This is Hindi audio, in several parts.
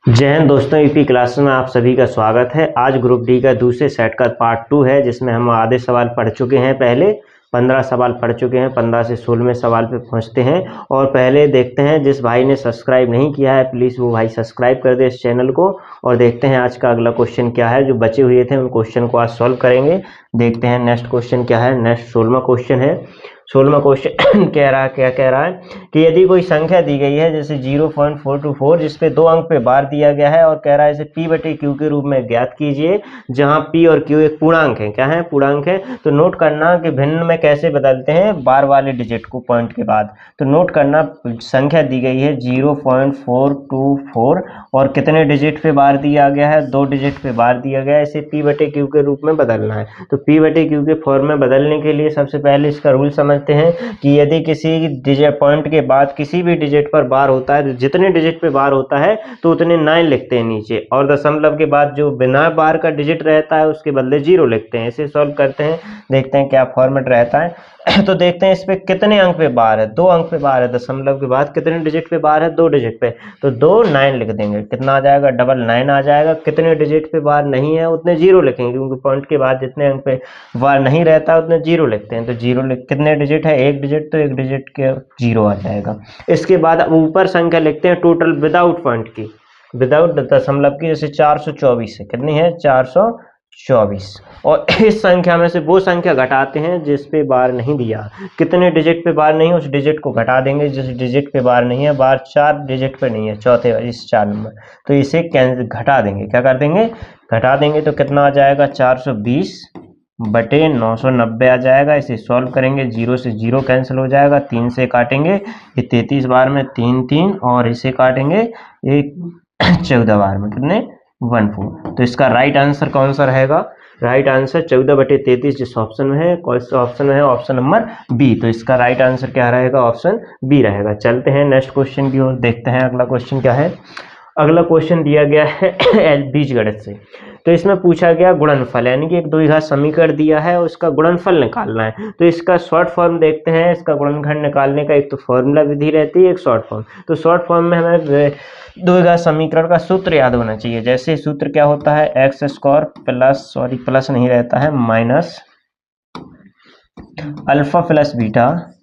जय हिंद दोस्तों, यूपी क्लास में आप सभी का स्वागत है। आज ग्रुप डी का दूसरे सेट का पार्ट 2 है, जिसमें हम आधे सवाल पढ़ चुके हैं। पहले 15 सवाल पढ़ चुके हैं। 15 से 16वें सवाल पे पहुंचते हैं और पहले देखते हैं, जिस भाई ने सब्सक्राइब नहीं किया है प्लीज़ वो भाई सब्सक्राइब कर दे इस चैनल को। और देखते हैं आज का अगला क्वेश्चन क्या है। जो बचे हुए थे उन क्वेश्चन को आज सॉल्व करेंगे। देखते हैं नेक्स्ट क्वेश्चन क्या है। नेक्स्ट 16वां क्वेश्चन है। 16वां क्वेश्चन क्या कह रहा है कि यदि कोई संख्या दी गई है जैसे 0.424 जिसपे 2 अंक पे बार दिया गया है और कह रहा है इसे p/q के रूप में ज्ञात कीजिए, जहां p और q एक पूर्णांक है। क्या है? पूर्णांक है। तो नोट करना कि भिन्न में कैसे बदलते हैं बार वाले डिजिट को पॉइंट के बाद। तो नोट करना, संख्या दी गई है 0.424 और कितने डिजिट पे बार दिया गया है? 2 डिजिट पे बार दिया गया है। इसे p/q के रूप में बदलना है। तो p/q के फॉर्म में बदलने के लिए सबसे पहले इसका रूल समझते हैं कि यदि किसी डिजिट पॉइंट के बाद किसी भी डिजिट पर बार होता है, तो जितने डिजिट पे बार होता है तो उतने 9 लिखते हैं नीचे, और दशमलव के बाद जो बिना बार का डिजिट रहता है उसके बदले 0 लिखते हैं। इसे सॉल्व करते हैं, देखते हैं क्या फॉर्मेट रहता है। तो देखते हैं इस पे कितने अंक पे बार है। 2 अंक पे बार है। दशमलव के बाद कितने डिजिट पे बार है? 2 डिजिट पे। तो 2 9 लिख देंगे। कितना आ जाएगा? 999 आ जाएगा। कितने डिजिट पे बार नहीं है उतने 0 लिखेंगे, क्योंकि पॉइंट के बाद जितने अंक पे बार नहीं रहता उतने 0 लिखते हैं। तो 0 कितने डिजिट है? 1 डिजिट, तो 1 डिजिट के 0 आ जाएगा। इसके बाद ऊपर संख्या लिखते हैं टोटल विदाउट पॉइंट की, विदाउट दशमलव की। जैसे 424 है। कितनी है? 424। और इस संख्या में से वो संख्या घटाते हैं जिस पे बार नहीं दिया। कितने डिजिट पे बार नहीं है उस डिजिट को घटा देंगे। जिस डिजिट पे बार नहीं है, बार 4 डिजिट पे नहीं है, चौथे इस 4 नंबर, तो इसे कैंसिल घटा देंगे। क्या कर देंगे? घटा देंगे। तो कितना आ जाएगा? 420/990 आ जाएगा। इसे सॉल्व करेंगे, 0 से 0 कैंसिल हो जाएगा, 3 से काटेंगे ये 33 बार में 3 3, और इसे काटेंगे एक 14 बार में, कितने? 14। तो इसका राइट आंसर कौन सा रहेगा? राइट आंसर 14/33 जिस ऑप्शन में है। कौन सा ऑप्शन में है? Option number B. तो इसका राइट आंसर क्या रहेगा? ऑप्शन बी रहेगा। चलते हैं नेक्स्ट क्वेश्चन की ओर, देखते हैं अगला क्वेश्चन क्या है। अगला क्वेश्चन दिया गया है बीजगणित से। तो इसमें पूछा गया गुणनफल, यानी कि एक द्विघात समीकरण दिया है और उसका गुणनफल निकालना है। तो इसका शॉर्ट फॉर्म देखते हैं। इसका गुणनखंड निकालने का एक तो फॉर्मूला विधि रहती है, एक शॉर्ट फॉर्म। तो शॉर्ट फॉर्म में हमें द्विघात समीकरण का सूत्र याद होना चाहिए। जैसे सूत्र क्या होता है? एक्स स्क्वायर प्लस नहीं रहता है, minus alpha plus beta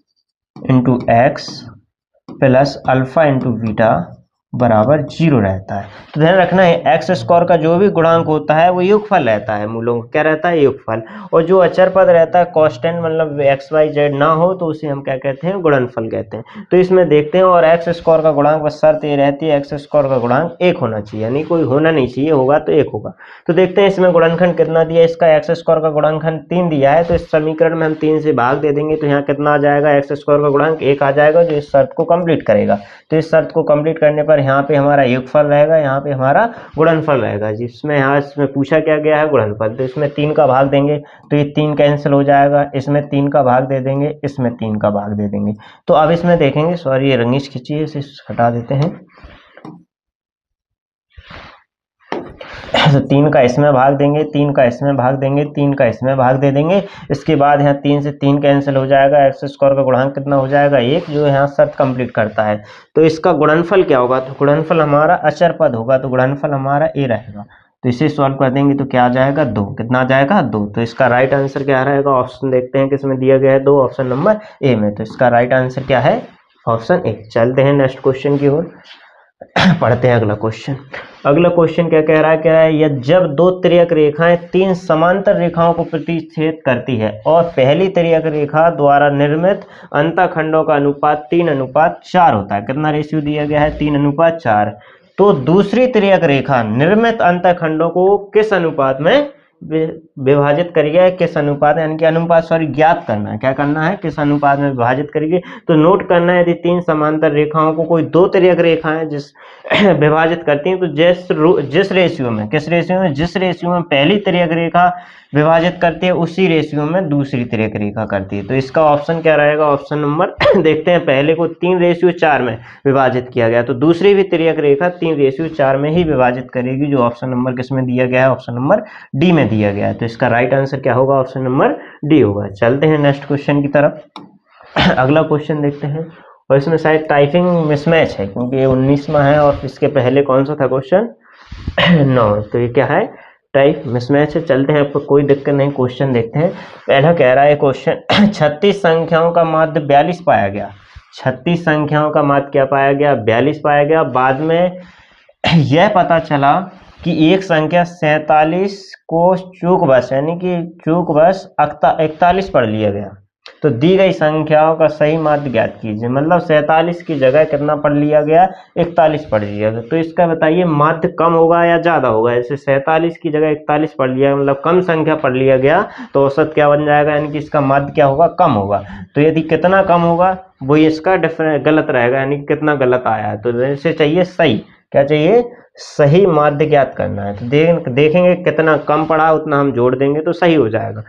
into x plus alpha into beta बराबर 0 रहता है। तो ध्यान रखना है, एक्स स्क्वायर का जो भी गुणांक होता है वो योगफल रहता है। मूलों का क्या रहता है? योगफल। और जो अचर पद रहता है, कांस्टेंट, मतलब एक्स वाई जेड ना हो, तो उसे हम क्या कहते हैं? गुणनफल कहते हैं। तो इसमें देखते हैं, और एक्स स्क्वायर का गुणांक, बस शर्त ये रहती है एक्स स्क्वायर का गुणांक 1 होना चाहिए, यानी कोई होना नहीं चाहिए, होगा तो 1 होगा। तो देखते हैं इसमें गुणनखंड कितना दिया है। इसका एक्स स्क्वायर का गुणनखंड 3 दिया है, तो इस समीकरण में हम 3 से भाग दे देंगे। तो यहाँ कितना आ जाएगा? एक्स स्क्वायर का गुणांक 1 आ जाएगा, जो इस शर्त को कंप्लीट करेगा। तो इस शर्त को कंप्लीट करने पर यहाँ पे हमारा योगफल रहेगा, यहाँ पे हमारा गुणनफल रहेगा, जिसमें यहाँ इसमें पूछा क्या गया है? गुणनफल। तो इसमें 3 का भाग देंगे तो ये 3 कैंसिल हो जाएगा। इसमें 3 का भाग दे देंगे, इसमें 3 का भाग दे देंगे। तो अब इसमें देखेंगे, सॉरी ये रंगीश खींची है, इसे हटा देते हैं। तो 3 का इसमें भाग देंगे, 3 का इसमें भाग देंगे, 3 का इसमें भाग दे देंगे। इसके बाद यहाँ 3 से 3 कैंसिल हो जाएगा। एक्स स्क्वायर का गुणांक कितना हो जाएगा? 1, जो यहाँ शर्त कंप्लीट करता है। तो इसका गुणनफल क्या होगा? तो गुणनफल हमारा अचर पद होगा, तो गुणनफल हमारा ए रहेगा। तो इसे सॉल्व कर देंगे तो क्या आ जाएगा? 2। कितना आ जाएगा? 2। तो इसका राइट आंसर क्या रहेगा? ऑप्शन देखते हैं किसमें दिया गया है, 2, ऑप्शन नंबर ए में। तो इसका राइट आंसर क्या है? Option A. चलते हैं नेक्स्ट क्वेश्चन की ओर, पढ़ते हैं अगला क्वेश्चन। अगला क्वेश्चन क्या कह रहा है? कह रहा है जब 2 तिर्यक रेखाएं 3 समांतर रेखाओं को प्रतिच्छेद करती है और पहली तिर्यक रेखा द्वारा निर्मित अंतःखंडों का अनुपात 3:4 होता है। कितना रेशियो दिया गया है? 3:4। तो दूसरी तिर्यक रेखा निर्मित अंतःखंडों को किस अनुपात में विभाजित करिए? किस अनुपात, यानी कि अनुपात, सॉरी, ज्ञात करना है। क्या करना है? किस अनुपात में विभाजित करिए। तो नोट करना है, यदि 3 समांतर रेखाओं को कोई 2 तिर्यक रेखाएं जिस विभाजित करती हैं, तो जिस रेशियो में, किस रेशियो में? जिस रेशियो में पहली तिर्यक रेखा विभाजित करती है उसी रेशियो में दूसरी तिर्यक रेखा करती है। तो इसका ऑप्शन क्या रहेगा? ऑप्शन नंबर देखते हैं, पहले को 3:4 में विभाजित किया गया, तो दूसरी भी तिर्यक रेखा 3:4 में ही विभाजित करेगी, जो ऑप्शन नंबर किसमें दिया गया है? ऑप्शन नंबर डी में दिया गया है। तो इसका राइट आंसर क्या होगा? ऑप्शन नंबर डी होगा। चलते हैं नेक्स्ट क्वेश्चन की तरफ। अगला क्वेश्चन देखते हैं। और इसमें शायद टाइपिंग मिसमैच है क्योंकि ये 19वां है और इसके पहले कौन सा था क्वेश्चन 9। तो ये क्या है, टाइप मिसमैच है। चलते हैं, आपको कोई दिक्कत नहीं, क्वेश्चन देखते हैं। पहला कह रहा है क्वेश्चन 36 संख्याओं का माध्य 42 पाया गया। 36 संख्याओं का माध्य क्या पाया गया, 42 पाया गया। बाद में यह पता चला कि एक संख्या 47 को चूकवश यानी कि चूकवश 41 पढ़ लिया गया। तो दी गई संख्याओं का सही माध्य ज्ञात कीजिए। मतलब 47 की जगह कितना पढ़ लिया गया, 41 पढ़ लिया गया। तो इसका बताइए माध्य कम होगा या ज्यादा होगा। जैसे 47 की जगह 41 पढ़ लिया, मतलब कम संख्या पढ़ लिया गया, तो औसत क्या बन जाएगा, यानी कि इसका माध्य क्या होगा, कम होगा। तो यदि कितना कम होगा वो इसका गलत रहेगा, यानी कि कितना गलत आया है। तो इसे चाहिए सही, क्या चाहिए, सही माध्य ज्ञात करना है। तो देखेंगे कितना कम पड़ा उतना हम जोड़ देंगे तो सही हो जाएगा।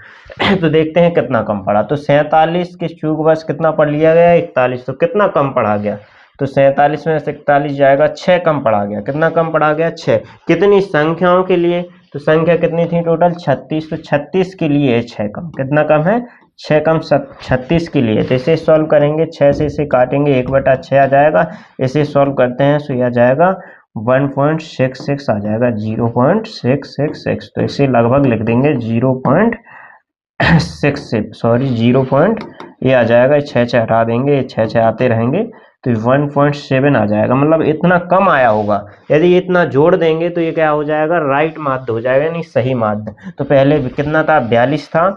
तो देखते हैं कितना कम पड़ा। तो 47 के चूकवश कितना पढ़ लिया गया, 41। तो कितना कम पढ़ा गया, तो 47 में से 41 जाएगा, 6 कम पढ़ा गया। कितना कम पढ़ा गया, 6। कितनी संख्याओं के लिए, तो संख्या कितनी थी टोटल, 36। तो 36 के लिए 6 कम, कितना कम है, 6 कम 36 के लिए। तो इसे सॉल्व करेंगे, 6 से इसे काटेंगे, 1/6 आ जाएगा। इसे सॉल्व करते हैं तो यह जाएगा 1.66 आ जाएगा, 0.666। तो इसे लगभग लिख देंगे 0.6 ये आ जाएगा, 6 हटा देंगे, 6 आते रहेंगे तो 1.7 आ जाएगा। मतलब इतना कम आया होगा। यदि इतना जोड़ देंगे तो ये क्या हो जाएगा, राइट माध्य हो जाएगा, यानी सही माध्य। तो पहले कितना था, 42 था।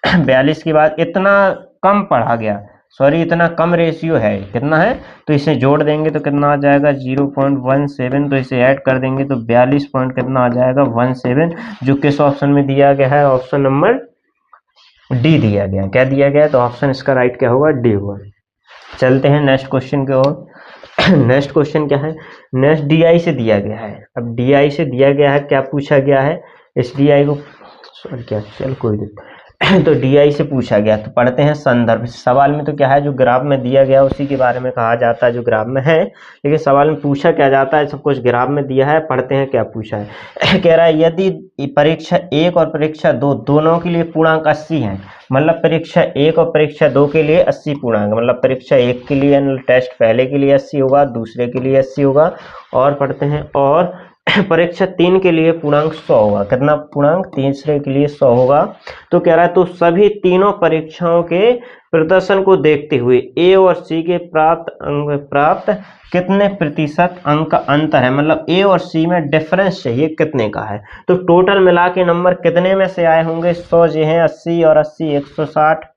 42 के बाद इतना कम पढ़ा गया, सॉरी इतना कम रेशियो है, कितना है, तो इसे जोड़ देंगे तो कितना आ जाएगा, 0.17। तो इसे ऐड कर देंगे तो 42 पॉइंट कितना आ जाएगा, 17, जो किस ऑप्शन में दिया गया है, ऑप्शन नंबर डी दिया गया। क्या दिया गया, तो ऑप्शन इसका राइट क्या होगा, डी होगा। चलते हैं नेक्स्ट क्वेश्चन की ओर। नेक्स्ट क्वेश्चन क्या है, नेक्स्ट डीआई से दिया गया है। अब डीआई से दिया गया है, क्या पूछा गया है, इस डीआई को, सॉरी क्या, चल कोई दिक्कत। तो डीआई से पूछा गया। तो पढ़ते हैं संदर्भ। सवाल में तो क्या है, जो ग्राफ में दिया गया उसी के बारे में कहा जाता है जो ग्राफ में है, लेकिन सवाल में पूछा क्या जाता है, सब कुछ ग्राफ में दिया है। पढ़ते हैं क्या पूछा है। कह रहा है यदि परीक्षा 1 और परीक्षा 2 दोनों के लिए पूर्णांक 80 है, मतलब परीक्षा 1 और परीक्षा 2 के लिए 80 पूर्णांक, मतलब परीक्षा 1 के लिए टेस्ट पहले के लिए 80 होगा, दूसरे के लिए 80 होगा। और पढ़ते हैं, और परीक्षा 3 के लिए पूर्णांक 100 होगा। कितना पूर्णांक, तीसरे के लिए 100 होगा। तो कह रहा है तो सभी तीनों परीक्षाओं के प्रदर्शन को देखते हुए ए और सी के प्राप्त कितने प्रतिशत अंक का अंतर है, मतलब ए और सी में डिफरेंस चाहिए कितने का है। तो टोटल मिला के नंबर कितने में से आए होंगे, 100 ये हैं, 80 और 80 160,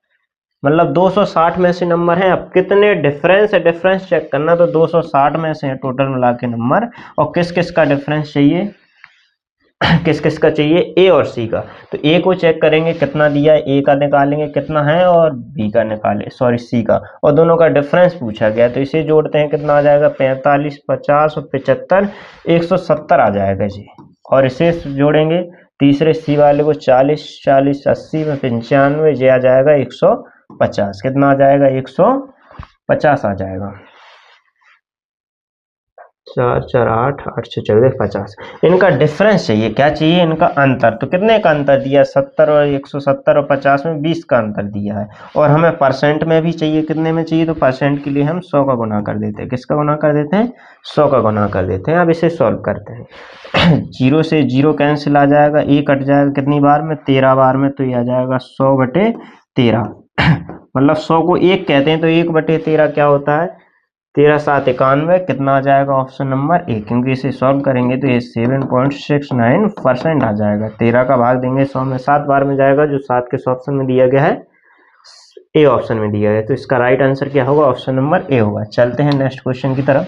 मतलब 260 में से नंबर है। अब कितने डिफरेंस है, डिफरेंस चेक करना, तो 260 में से है टोटल मिला के नंबर। और किस किस का डिफरेंस चाहिए, किस किस का चाहिए, ए और सी का। तो ए को चेक करेंगे कितना दिया है, ए का निकालेंगे कितना है, और बी का निकाले, सॉरी सी का, और दोनों का डिफरेंस पूछा गया। तो इसे जोड़ते हैं, कितना आ जाएगा, 45, 50 और 75, 170 आ जाएगा जी। और इसे जोड़ेंगे तीसरे सी वाले को, 40, 40, 80 में 95, ये आ जाएगा 150। कितना आ जाएगा, 150 आ जाएगा। 4, 4, 8, 8 से 14, 50। इनका डिफरेंस चाहिए, क्या चाहिए, इनका अंतर। तो कितने का अंतर दिया, 70 और 170 और 50 में 20 का अंतर दिया है। और हमें परसेंट में भी चाहिए, कितने में चाहिए, तो परसेंट के लिए हम 100 का गुना कर देते हैं। किसका गुना कर देते हैं, 100 का गुना कर देते हैं। अब इसे सॉल्व करते हैं। 0 से 0 कैंसिल आ जाएगा, 1 कट जाएगा कितनी बार में, 13 बार में। तो ये आ जाएगा 100/13। मतलब 100 को 1 कहते हैं, तो 1/13 क्या होता है, 13 7 91। कितना आ जाएगा, ऑप्शन नंबर ए, क्योंकि इसे सॉल्व करेंगे तो ये 7.69% आ जाएगा। 13 का भाग देंगे 100 में, 7 बार में जाएगा, जो 7 के ऑप्शन में दिया गया है, ए ऑप्शन में दिया गया है। तो इसका राइट आंसर क्या होगा, ऑप्शन नंबर ए होगा। चलते हैं नेक्स्ट क्वेश्चन की तरफ।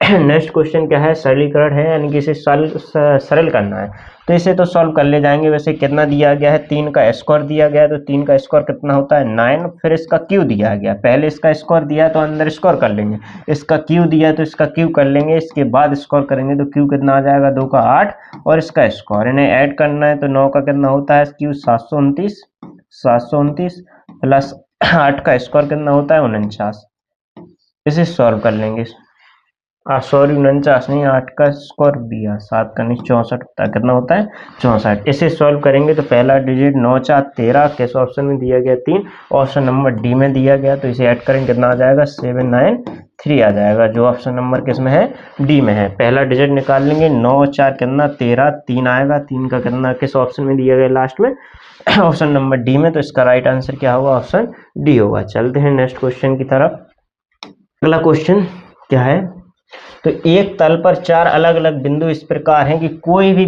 नेक्स्ट क्वेश्चन क्या है, सरलीकरण है, यानी कि इसे सरल करना है। तो इसे तो सॉल्व कर ले जाएंगे। वैसे कितना दिया गया है, 3 का स्क्वायर दिया गया है, तो 3 का स्क्वायर कितना होता है, 9। फिर इसका क्यू दिया गया, पहले इसका स्क्वायर दिया तो अंदर स्क्वायर कर लेंगे, इसका क्यू दिया तो इसका क्यू कर लेंगे, इसके बाद स्क्वायर करेंगे तो क्यू कितना आ जाएगा, 2 का 8, और इसका स्क्वायर इन्हें ऐड करना है। तो 9 का कितना होता है क्यू, 729, 729 प्लस 8 का स्क्वायर कितना होता है, 49। इसे सॉल्व कर लेंगे। सॉरी 49 नहीं, 8 का स्क्वायर दिया 7 का नहीं 64 होता है। कितना होता है 64। इसे सॉल्व करेंगे तो पहला डिजिट 9 4 13 किस ऑप्शन में दिया गया 3, ऑप्शन नंबर डी में दिया गया, तो इसे ऐड करेंगे कितना आ जाएगा 793 आ जाएगा, जो ऑप्शन नंबर किस में है डी में है। पहला डिजिट निकाल लेंगे 9 4 कितना 13, 3 आएगा, 3 का कितना किस ऑप्शन में दिया गया लास्ट में ऑप्शन नंबर डी में, तो इसका राइट आंसर क्या होगा ऑप्शन डी होगा। चलते हैं नेक्स्ट क्वेश्चन की तरफ। अगला क्वेश्चन क्या है, तो एक तल पर 4 अलग अलग बिंदु इस प्रकार हैं कि कोई भी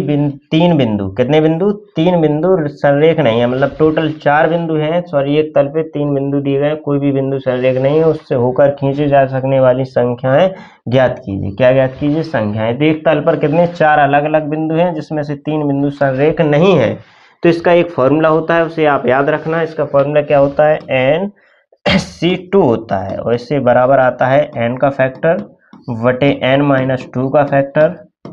तीन बिंदु, कितने बिंदु 3 बिंदु संरेख नहीं है, मतलब टोटल 4 बिंदु हैं, सॉरी एक तल पे 3 बिंदु दिए गए, कोई भी बिंदु संरेख नहीं है, उससे होकर खींचे जा सकने वाली संख्याएं ज्ञात कीजिए। क्या ज्ञात कीजिए संख्याएं। तो एक तल पर कितने 4 अलग अलग बिंदु हैं जिसमें से 3 बिंदु संरेख नहीं है, तो इसका एक फॉर्मूला होता है, उसे आप याद रखना। इसका फॉर्मूला क्या होता है NC2 होता है, और इससे बराबर आता है n का फैक्टर वटे n-2 का फैक्टर,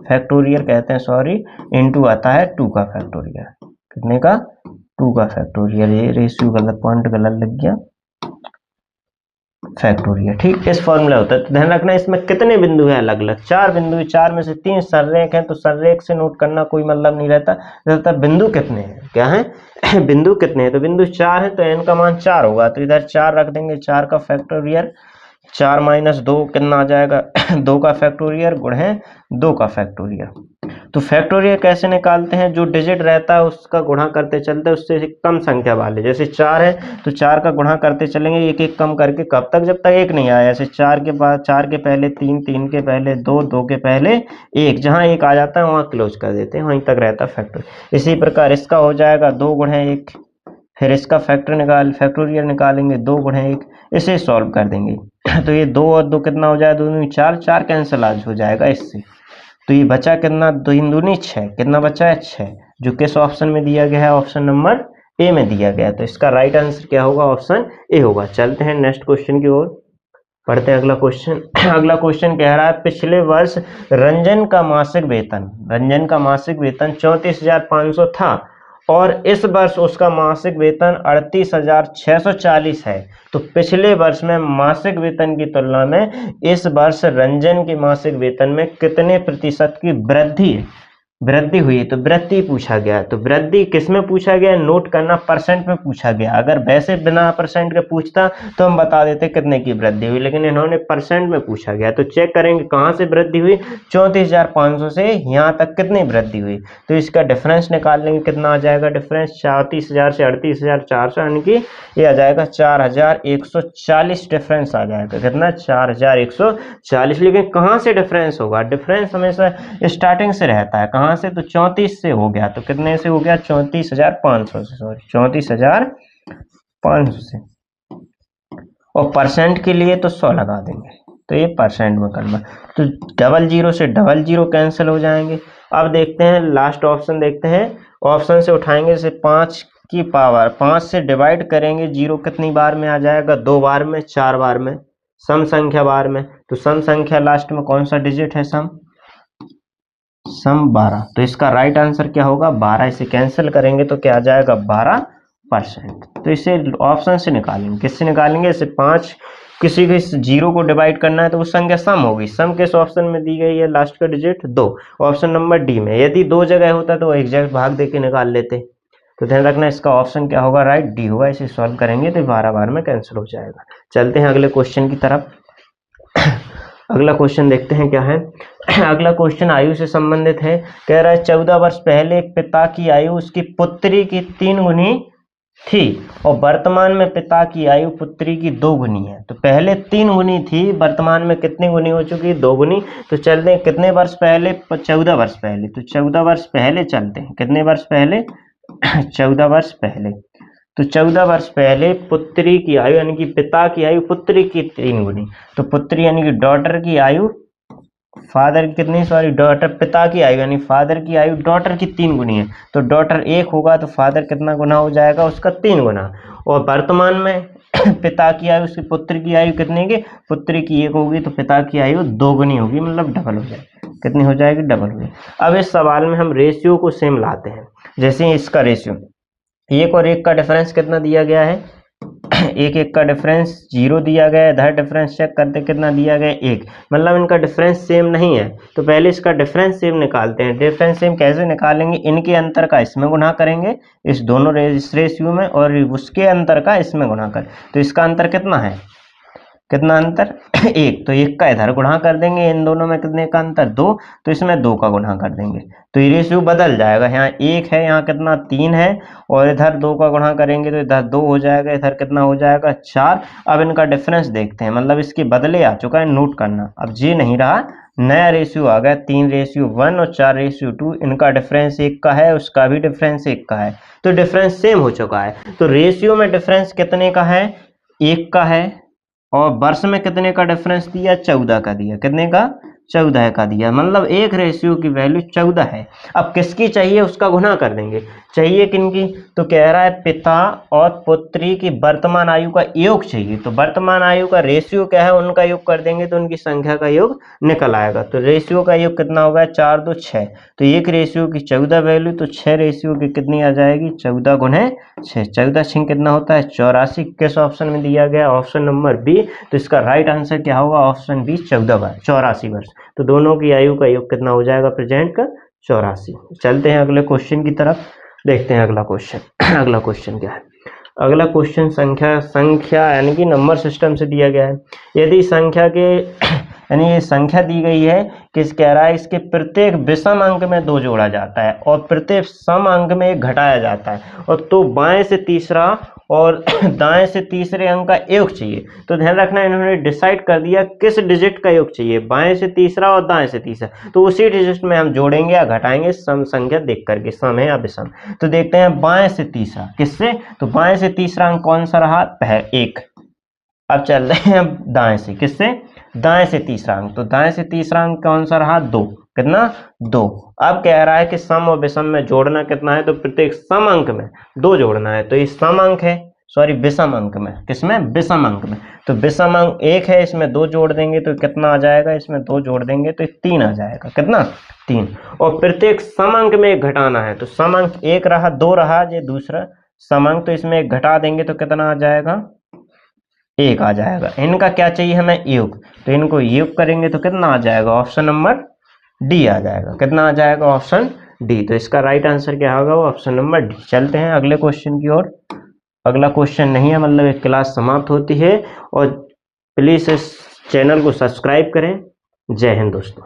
फैक्टोरियल कहते हैं सॉरी, इनटू आता है 2 का फैक्टोरियल। कितने का 2 का फैक्टोरियल, ये रेशियो गलत पॉइंट गलत लग गया, फैक्टोरियल। ठीक, इस फॉर्मूला होता है। तो ध्यान रखना इसमें कितने बिंदु हैं अलग अलग 4 बिंदु, 4 में से 3 संरेख हैं, तो संरेख से नोट करना कोई मतलब नहीं रहता बिंदु कितने हैं, क्या है बिंदु कितने हैं, तो बिंदु 4 है तो n का मान 4 होगा, तो इधर 4 रख देंगे, 4 का फैक्टोरियल, 4 - 2 कितना आ जाएगा 2 का फैक्टोरियल गुणे 2 का फैक्टोरियल। तो फैक्टोरियल कैसे निकालते हैं, जो डिजिट रहता है उसका गुणा करते चलते हैं, उससे कम संख्या वाले, जैसे 4 है तो 4 का गुणा करते चलेंगे एक एक कम करके, कब तक जब तक 1 नहीं आया। ऐसे 4 के बाद 4 के पहले 3, 3 के पहले 2, 2 के पहले 1, जहाँ 1 आ जाता है वहाँ क्लोज कर देते हैं, वहीं तक रहता फैक्टोरियल। इसी प्रकार इसका हो जाएगा 2 गुणे 1, फिर इसका फैक्टोरियल निकालेंगे 2 गुणे 1, इसे सॉल्व कर देंगे तो ये 2 और 2 कितना हो जाएगा 2 दूनी 4, 4 कैंसिल आज हो जाएगा इससे, तो ये बचा कितना 2 दूनी 6, कितना बचा है 6, जो किस ऑप्शन में दिया गया है ऑप्शन नंबर ए में दिया गया, तो इसका राइट आंसर क्या होगा ऑप्शन ए होगा। चलते हैं नेक्स्ट क्वेश्चन की ओर, पढ़ते हैं अगला क्वेश्चन। अगला क्वेश्चन कह रहा है पिछले वर्ष रंजन का मासिक वेतन 34,500 था और इस वर्ष उसका मासिक वेतन 38,640 है, तो पिछले वर्ष में मासिक वेतन की तुलना में इस वर्ष रंजन के मासिक वेतन में कितने प्रतिशत की वृद्धि हुई, तो वृद्धि पूछा गया। तो वृद्धि किस में पूछा गया, नोट करना परसेंट में पूछा गया। अगर वैसे बिना परसेंट के पूछता तो हम बता देते कितने की वृद्धि हुई, लेकिन इन्होंने परसेंट में पूछा गया। तो चेक करेंगे कहाँ से वृद्धि हुई, 34,500 से यहाँ तक कितनी वृद्धि हुई, तो इसका डिफरेंस निकाल लेंगे, कितना आ जाएगा डिफरेंस 34,000 से 38,400, यानी कि ये आ जाएगा 4,140 डिफरेंस आ जाएगा, कितना 4,140। लेकिन कहाँ से डिफरेंस होगा, डिफरेंस हमेशा स्टार्टिंग से रहता है, कहाँ से, तो 34 से हो गया, तो कितने से हो गया 34,500 से, सॉरी 34,500 से, और परसेंट के लिए तो 100 लगा देंगे, तो ये परसेंट में करना, तो 00 से 00 कैंसिल हो जाएंगे। अब देखते हैं लास्ट ऑप्शन, देखते हैं ऑप्शन से उठाएंगे, जैसे 5 की पावर 5 से डिवाइड करेंगे, 0 कितनी बार में आ जाएगा 2 बार में, 4 बार में, सम संख्या बार में, तो सम संख्या लास्ट में कौन सा डिजिट है, सम 12, तो इसका राइट आंसर क्या होगा 12, इसे कैंसिल करेंगे तो क्या आ जाएगा 12%। तो इसे ऑप्शन से निकालेंगे, किससे निकालेंगे, इसे 5 किसी के 0 को डिवाइड करना है तो वो संख्या सम होगी, सम किस ऑप्शन में दी गई है, लास्ट का डिजिट 2, ऑप्शन नंबर डी में। यदि 2 जगह होता तो एग्जैक्ट भाग देके निकाल लेते, तो ध्यान रखना इसका ऑप्शन क्या होगा, राइट डी होगा। इसे सॉल्व करेंगे तो 12 बार में कैंसिल हो जाएगा। चलते हैं अगले क्वेश्चन की तरफ। अगला क्वेश्चन देखते हैं क्या है। अगला क्वेश्चन आयु से संबंधित है, कह रहा है 14 वर्ष पहले पिता की आयु उसकी पुत्री की 3 गुनी थी और वर्तमान में पिता की आयु पुत्री की 2 गुनी है। तो पहले 3 गुनी थी, वर्तमान में कितनी गुनी हो चुकी है, 2 गुनी। तो चलते हैं कितने वर्ष पहले, 14 वर्ष पहले, तो 14 वर्ष पहले चलते हैं, कितने वर्ष पहले 14 वर्ष पहले। तो 14 वर्ष पहले पुत्री की आयु यानी कि पिता की आयु पुत्री की 3 गुनी, तो पुत्री यानी कि डॉटर की आयु फादर की कितनी, सॉरी डॉटर, पिता की आयु यानी फादर की आयु डॉटर की 3 गुनी है। तो डॉटर 1 होगा तो फादर कितना गुना हो जाएगा, उसका 3 गुना। और वर्तमान में पिता की आयु उसकी पुत्री की आयु कितनी की, पुत्री की 1 होगी तो पिता की आयु 2 गुनी होगी, मतलब डबल हो जाएगी, कितनी हो जाएगी, डबल हो जाएगी। अब इस सवाल में हम रेशियो को सेम लाते हैं, जैसे इसका रेशियो 1 और 1 का डिफरेंस कितना दिया गया है, एक एक का डिफरेंस 0 दिया गया है, इधर डिफरेंस चेक करते कितना दिया गया है 1, मतलब इनका डिफरेंस सेम नहीं है। तो पहले इसका डिफरेंस सेम निकालते हैं। डिफरेंस सेम कैसे निकालेंगे, इनके अंतर का इसमें गुणा करेंगे, इस दोनों रेशियो में, और उसके अंतर का इसमें गुणा करें। तो इसका अंतर कितना है, कितना अंतर 1, तो 1 का इधर गुणा कर देंगे, इन दोनों में कितने का अंतर 2, तो इसमें 2 का गुणा कर देंगे, तो ये रेशियो बदल जाएगा। यहाँ 1 है, यहाँ कितना 3 है, और इधर 2 का गुणा करेंगे तो इधर 2 हो जाएगा, इधर कितना हो जाएगा 4। अब इनका डिफरेंस देखते हैं, मतलब इसके बदले आ चुका है, नोट करना। अब ये नहीं रहा, नया रेशियो आ गया 3:1 और 4:2, इनका डिफरेंस 1 का है, उसका भी डिफरेंस 1 का है, तो डिफरेंस सेम हो चुका है। तो रेशियो में डिफरेंस कितने का है, 1 का है, और वर्ष में कितने का डिफरेंस दिया, 14 का दिया, कितने का 14 का दिया, मतलब एक रेशियो की वैल्यू 14 है। अब किसकी चाहिए, उसका गुणा कर देंगे। चाहिए किनकी, तो कह रहा है पिता और पुत्री की वर्तमान आयु का योग चाहिए। तो वर्तमान आयु का रेशियो क्या है, उनका योग कर देंगे तो उनकी संख्या का योग निकल आएगा। तो रेशियो का योग कितना होगा, 4 2 6, तो एक रेशियो की 14 वैल्यू, तो 6 रेशियो की कितनी आ जाएगी, 14 गुणे 6, 14 6 कितना होता है 84। किस ऑप्शन में दिया गया, ऑप्शन नंबर बी। तो इसका राइट आंसर क्या होगा, ऑप्शन बी 84 वर्ष। तो दोनों की आयु का योग कितना हो जाएगा प्रेजेंट का, 84। चलते हैं अगले क्वेश्चन की तरफ, देखते हैं अगला क्वेश्चन। अगला क्वेश्चन क्या है, अगला क्वेश्चन संख्या यानी कि नंबर सिस्टम से दिया गया है। यदि संख्या के यानी ये संख्या दी गई है कि कह रहा है इसके प्रत्येक विषम अंक में 2 जोड़ा जाता है और प्रत्येक सम अंक में 1 घटाया जाता है, और तो बाएं से तीसरा और दाएं से तीसरे अंक का योग चाहिए। तो ध्यान रखना, इन्होंने डिसाइड कर दिया किस डिजिट का योग चाहिए, बाएं से तीसरा और दाएं से तीसरा, तो उसी डिजिट में हम जोड़ेंगे या घटाएंगे सम संख्या देख करके, सम है या विषम। तो देखते हैं बाएं से तीसरा किससे, तो बाएं से तीसरा अंक कौन सा रहा, 1। अब चल रहे हैं दाएं से, किससे, दाएं से तीसरा अंक, तो दाएं से तीसरा अंक कौन सा रहा, 2, कितना 2। अब कह रहा है कि सम और विषम में जोड़ना कितना है, तो प्रत्येक सम अंक में 2 जोड़ना है। तो ये सम अंक है, सॉरी विषम अंक में, किसमें, विषम अंक में। तो विषम अंक 1 है, इसमें 2 जोड़ देंगे तो कितना आ जाएगा, इसमें 2 जोड़ देंगे तो 3 आ जाएगा, कितना 3। और प्रत्येक सम अंक में 1 घटाना है, तो सम अंक 1 रहा, 2 रहा, ये दूसरा सम अंक, तो इसमें 1 घटा देंगे तो कितना आ जाएगा, 1 आ जाएगा। इनका क्या चाहिए हमें, योग, तो इनको योग करेंगे तो कितना आ जाएगा, ऑप्शन नंबर डी आ जाएगा, कितना आ जाएगा, ऑप्शन डी। तो इसका राइट आंसर क्या होगा, वो ऑप्शन नंबर डी। चलते हैं अगले क्वेश्चन की ओर। अगला क्वेश्चन नहीं है, मतलब एक क्लास समाप्त होती है, और प्लीज इस चैनल को सब्सक्राइब करें। जय हिंद दोस्तों।